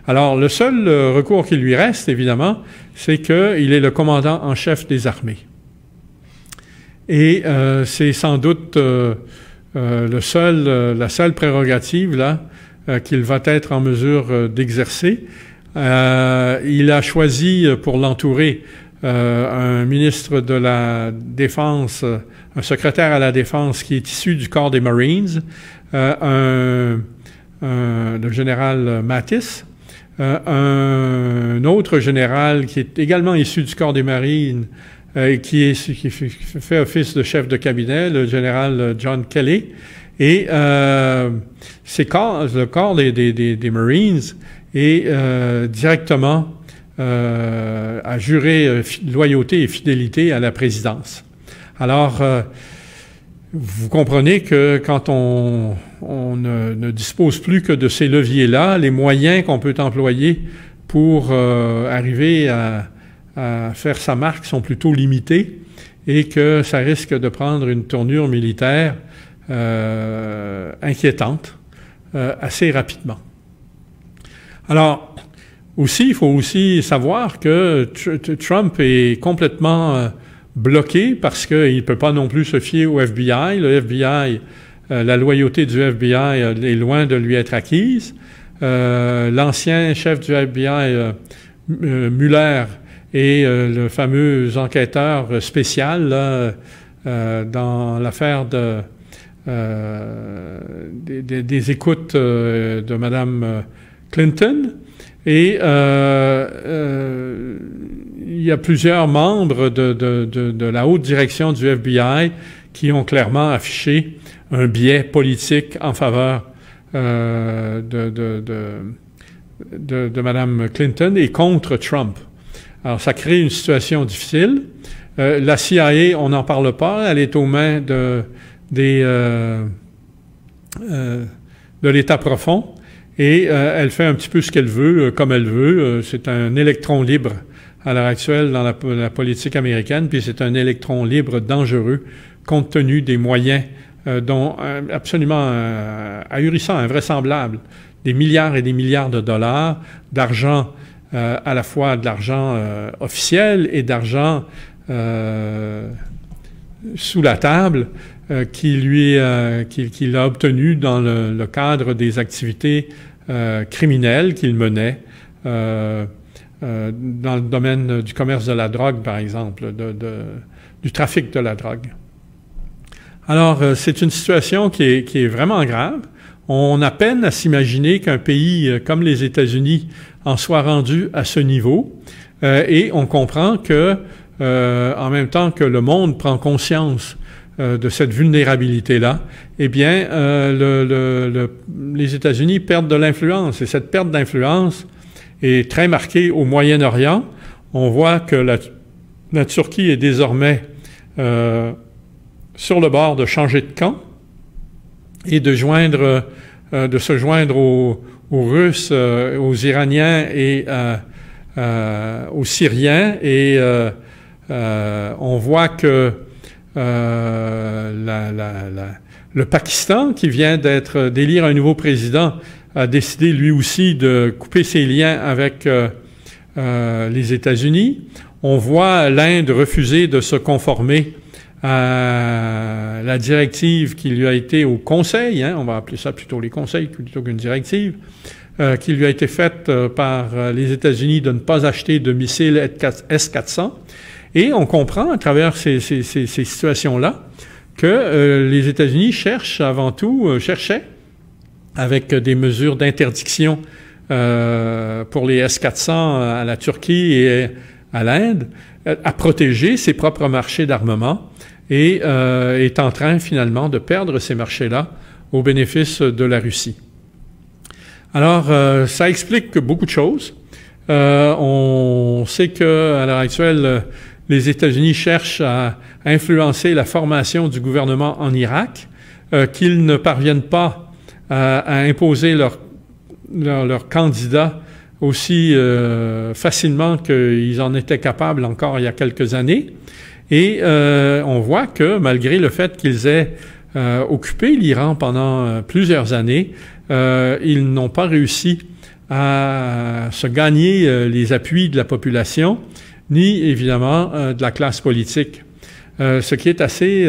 S1: Alors, le seul recours qui lui reste, évidemment, c'est qu'il est le commandant en chef des armées. Et c'est sans doute la seule prérogative là qu'il va être en mesure d'exercer. Il a choisi pour l'entourer un ministre de la Défense, un secrétaire à la Défense qui est issu du corps des Marines, le général Mattis, un autre général qui est également issu du corps des Marines, qui fait office de chef de cabinet, le général John Kelly, et le corps des Marines est directement à jurer loyauté et fidélité à la présidence. Alors, vous comprenez que quand on ne dispose plus que de ces leviers-là, les moyens qu'on peut employer pour arriver à faire sa marque sont plutôt limités et que ça risque de prendre une tournure militaire inquiétante assez rapidement. Alors, il faut aussi savoir que Trump est complètement bloqué parce qu'il ne peut pas non plus se fier au FBI. Le FBI, la loyauté du FBI est loin de lui être acquise. L'ancien chef du FBI, Mueller, et le fameux enquêteur spécial là, dans l'affaire des écoutes de Mme Clinton. Et il y a plusieurs membres de la haute direction du FBI qui ont clairement affiché un biais politique en faveur de Mme Clinton et contre Trump. Alors, ça crée une situation difficile. La CIA, on n'en parle pas, elle est aux mains de l'État profond et elle fait un petit peu ce qu'elle veut, comme elle veut. C'est un électron libre à l'heure actuelle dans la politique américaine, puis c'est un électron libre dangereux compte tenu des moyens dont absolument ahurissants, invraisemblables, des milliards et des milliards de dollars d'argent, à la fois de l'argent officiel et d'argent sous la table qu'il a obtenu dans le cadre des activités criminelles qu'il menait dans le domaine du commerce de la drogue, par exemple, du trafic de la drogue. Alors, c'est une situation qui est vraiment grave. On a peine à s'imaginer qu'un pays comme les États-Unis en soit rendu à ce niveau. Et on comprend que, en même temps que le monde prend conscience de cette vulnérabilité-là, eh bien, les États-Unis perdent de l'influence. Et cette perte d'influence est très marquée au Moyen-Orient. On voit que la Turquie est désormais sur le bord de changer de camp et de se joindre aux Russes, aux Iraniens et aux Syriens. Et on voit que le Pakistan, qui vient d'élire un nouveau président, a décidé lui aussi de couper ses liens avec les États-Unis. On voit l'Inde refuser de se conformer à la directive qui lui a été au Conseil, on va appeler ça plutôt les conseils plutôt qu'une directive, qui lui a été faite par les États-Unis de ne pas acheter de missiles S-400. Et on comprend à travers ces situations-là que les États-Unis cherchaient, avec des mesures d'interdiction pour les S-400 à la Turquie et à l'Inde, à protéger ses propres marchés d'armement et est en train finalement de perdre ces marchés-là au bénéfice de la Russie. Alors, ça explique beaucoup de choses. On sait qu'à l'heure actuelle, les États-Unis cherchent à influencer la formation du gouvernement en Irak, qu'ils ne parviennent pas à imposer leur candidat aussi facilement qu'ils en étaient capables encore il y a quelques années. Et on voit que malgré le fait qu'ils aient occupé l'Iran pendant plusieurs années, ils n'ont pas réussi à se gagner les appuis de la population, ni évidemment de la classe politique. Ce qui est assez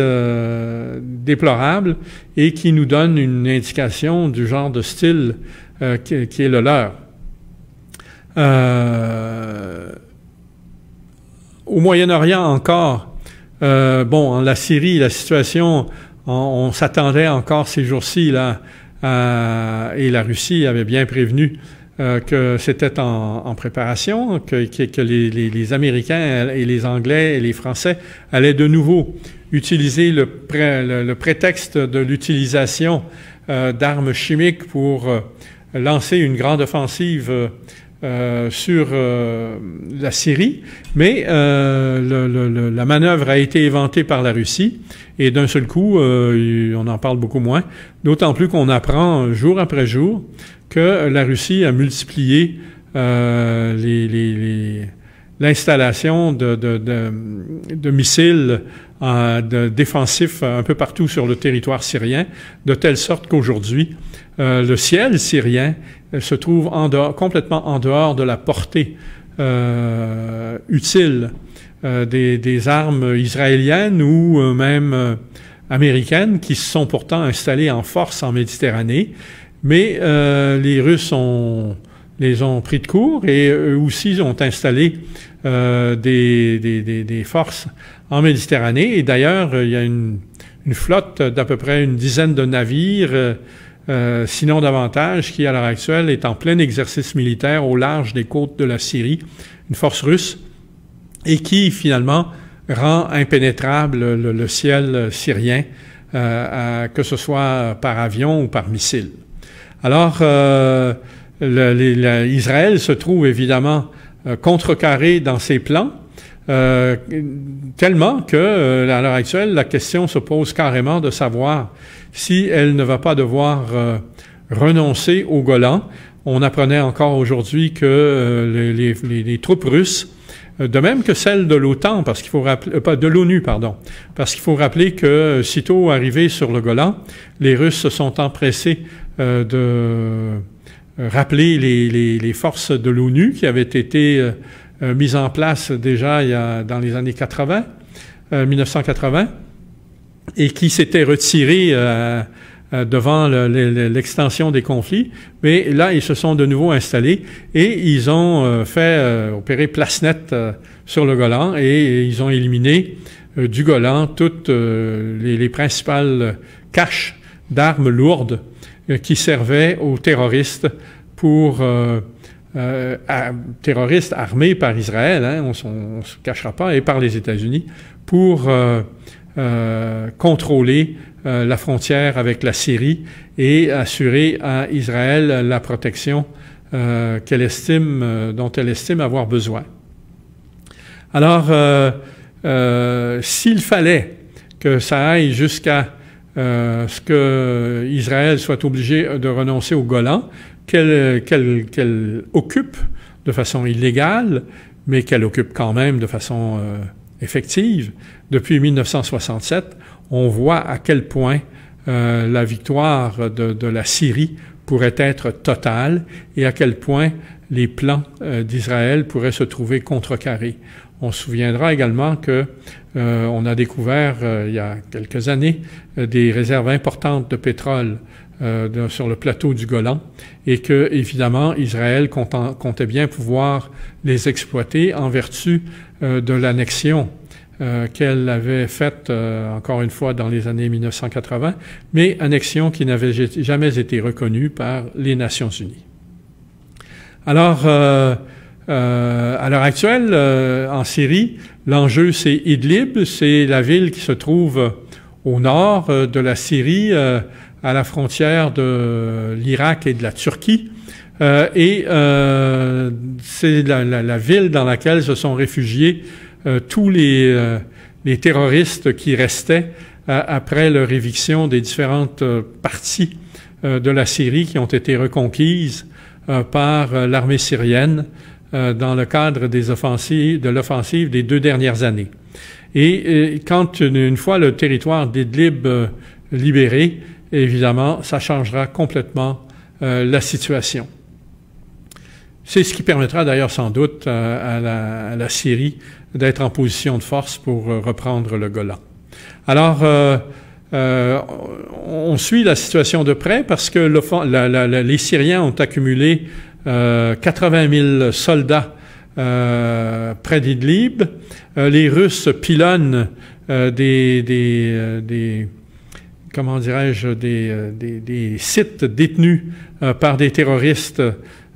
S1: déplorable et qui nous donne une indication du genre de style qui est le leur. Au Moyen-Orient encore, en la Syrie, la situation, on s'attendait encore ces jours-ci, là, et la Russie avait bien prévenu que c'était en préparation, que les Américains et les Anglais et les Français allaient de nouveau utiliser le prétexte de l'utilisation d'armes chimiques pour lancer une grande offensive sur la Syrie, mais la manœuvre a été éventée par la Russie et d'un seul coup, on en parle beaucoup moins, d'autant plus qu'on apprend jour après jour que la Russie a multiplié l'installation de missiles défensifs un peu partout sur le territoire syrien, de telle sorte qu'aujourd'hui, le ciel syrien se trouve complètement en dehors de la portée utile des armes israéliennes ou même américaines qui se sont pourtant installées en force en Méditerranée. Mais les Russes les ont pris de court et eux aussi ont installé des forces en Méditerranée. Et d'ailleurs, il y a une flotte d'à peu près une dizaine de navires, sinon davantage, qui à l'heure actuelle est en plein exercice militaire au large des côtes de la Syrie, une force russe, et qui finalement rend impénétrable le ciel syrien, que ce soit par avion ou par missile. Alors, Israël se trouve évidemment contrecarré dans ses plans tellement que, à l'heure actuelle, la question se pose carrément de savoir si elle ne va pas devoir renoncer au Golan. On apprenait encore aujourd'hui que les troupes russes, de même que celles de l'OTAN, parce qu'il faut rappeler, pas de l'ONU, pardon, parce qu'il faut rappeler que sitôt arrivés sur le Golan, les Russes se sont empressés de rappeler les forces de l'ONU qui avaient été mises en place déjà dans les années 1980, et qui s'étaient retirées devant l'extension des conflits, mais là, ils se sont de nouveau installés et ils ont fait opérer place nette sur le Golan et ils ont éliminé du Golan toutes les principales caches d'armes lourdes qui servaient aux terroristes terroristes armés par Israël, hein, on ne se cachera pas, et par les États-Unis, pour contrôler la frontière avec la Syrie et assurer à Israël la protection dont elle estime avoir besoin. Alors, s'il fallait que ça aille jusqu'à ce que Israël soit obligé de renoncer au Golan, qu'elle occupe de façon illégale, mais qu'elle occupe quand même de façon effective, depuis 1967, on voit à quel point la victoire de la Syrie pourrait être totale et à quel point les plans d'Israël pourraient se trouver contrecarrés. On se souviendra également que on a découvert il y a quelques années des réserves importantes de pétrole sur le plateau du Golan et que, évidemment, Israël comptait bien pouvoir les exploiter en vertu de l'annexion qu'elle avait faite, encore une fois, dans les années 1980, mais annexion qui n'avait jamais été reconnue par les Nations Unies. Alors, à l'heure actuelle, en Syrie, l'enjeu, c'est Idlib, c'est la ville qui se trouve au nord de la Syrie, à la frontière de l'Irak et de la Turquie, et c'est la ville dans laquelle se sont réfugiés tous les terroristes qui restaient après leur éviction des différentes parties de la Syrie qui ont été reconquises par l'armée syrienne dans le cadre de l'offensive des 2 dernières années. Et quand une fois le territoire d'Idlib libéré, évidemment, ça changera complètement la situation. C'est ce qui permettra d'ailleurs sans doute à la Syrie d'être en position de force pour reprendre le Golan. Alors, on suit la situation de près parce que les Syriens ont accumulé 80 000 soldats près d'Idlib. Les Russes pilonnent comment dirais-je, des sites détenus par des terroristes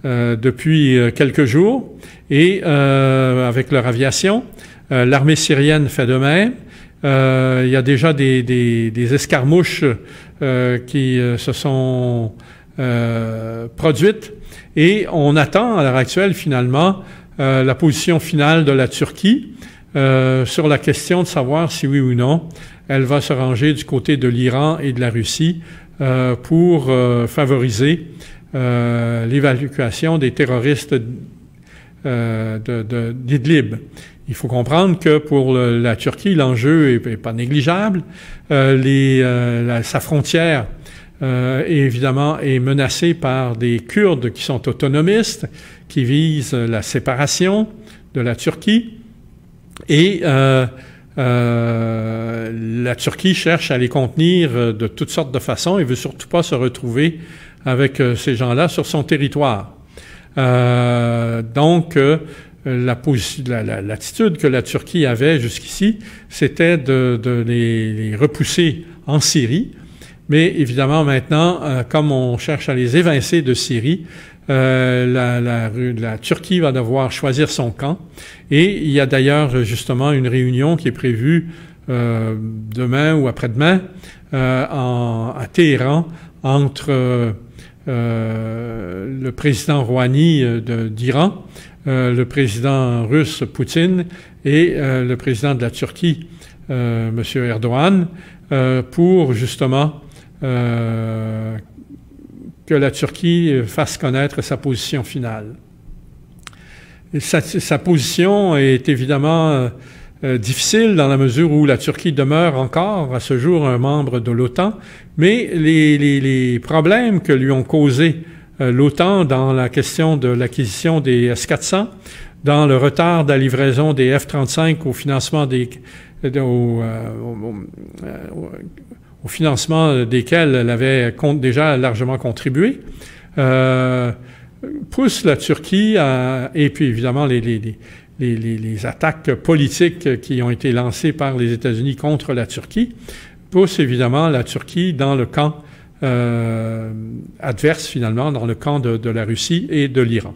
S1: depuis quelques jours et avec leur aviation. L'armée syrienne fait de même. Il y a déjà des escarmouches qui se sont produites et on attend à l'heure actuelle finalement la position finale de la Turquie sur la question de savoir si oui ou non elle va se ranger du côté de l'Iran et de la Russie pour favoriser l'évacuation des terroristes d'Idlib. Il faut comprendre que pour la Turquie, l'enjeu est pas négligeable. Sa frontière, évidemment, est menacée par des Kurdes qui sont autonomistes, qui visent la séparation de la Turquie. Et la Turquie cherche à les contenir de toutes sortes de façons et veut surtout pas se retrouver avec ces gens-là sur son territoire. Donc, l'attitude que la Turquie avait jusqu'ici, c'était de les repousser en Syrie. Mais évidemment, maintenant, comme on cherche à les évincer de Syrie, la Turquie va devoir choisir son camp. Et il y a d'ailleurs justement une réunion qui est prévue demain ou après-demain à Téhéran entre le président Rouhani d'Iran, le président russe Poutine et le président de la Turquie, M. Erdogan, pour justement que la Turquie fasse connaître sa position finale. Et sa position est évidemment difficile dans la mesure où la Turquie demeure encore à ce jour un membre de l'OTAN, mais les problèmes que lui ont causés l'OTAN dans la question de l'acquisition des S-400, dans le retard de la livraison des F-35 au financement au financement desquels elle avait déjà largement contribué, pousse la Turquie et puis évidemment les attaques politiques qui ont été lancées par les États-Unis contre la Turquie, poussent évidemment la Turquie dans le camp adverse finalement, dans le camp de la Russie et de l'Iran.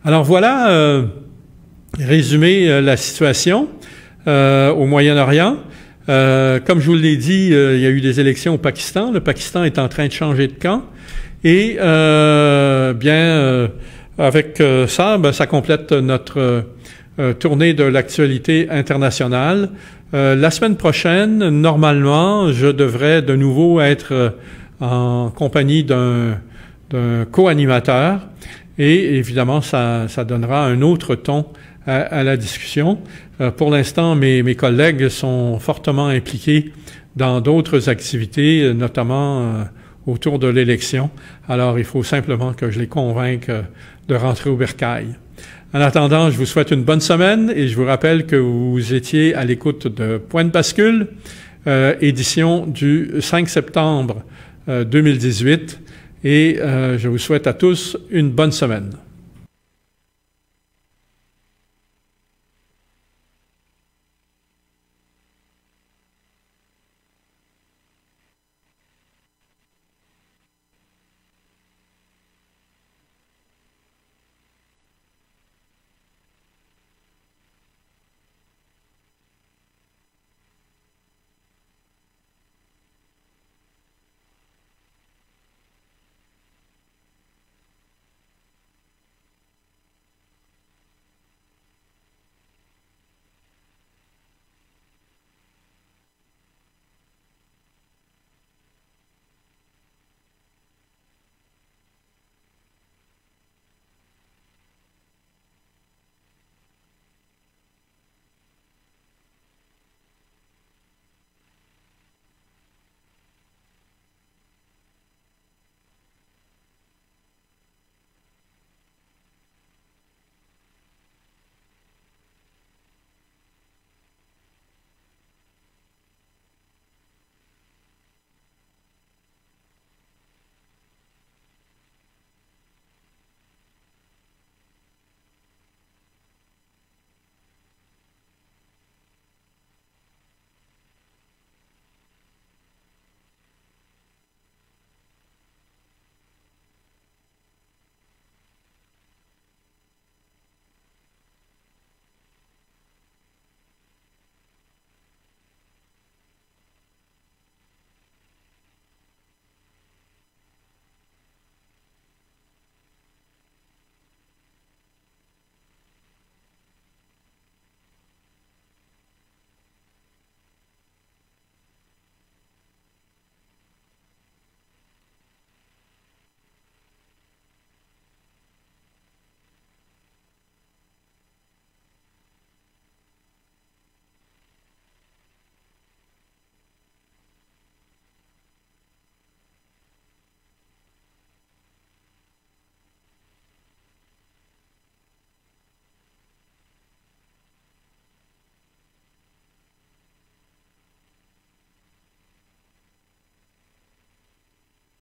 S1: Alors voilà, résumé la situation au Moyen-Orient. Comme je vous l'ai dit, il y a eu des élections au Pakistan. Le Pakistan est en train de changer de camp. Et avec ça, ça complète notre tournée de l'actualité internationale. La semaine prochaine, normalement, je devrais de nouveau être en compagnie d'un co-animateur. Et évidemment, ça donnera un autre ton à la discussion. Pour l'instant, mes collègues sont fortement impliqués dans d'autres activités, notamment autour de l'élection. Alors, il faut simplement que je les convainque de rentrer au bercail. En attendant, je vous souhaite une bonne semaine et je vous rappelle que vous étiez à l'écoute de Point de bascule, édition du 5 septembre 2018. Et je vous souhaite à tous une bonne semaine.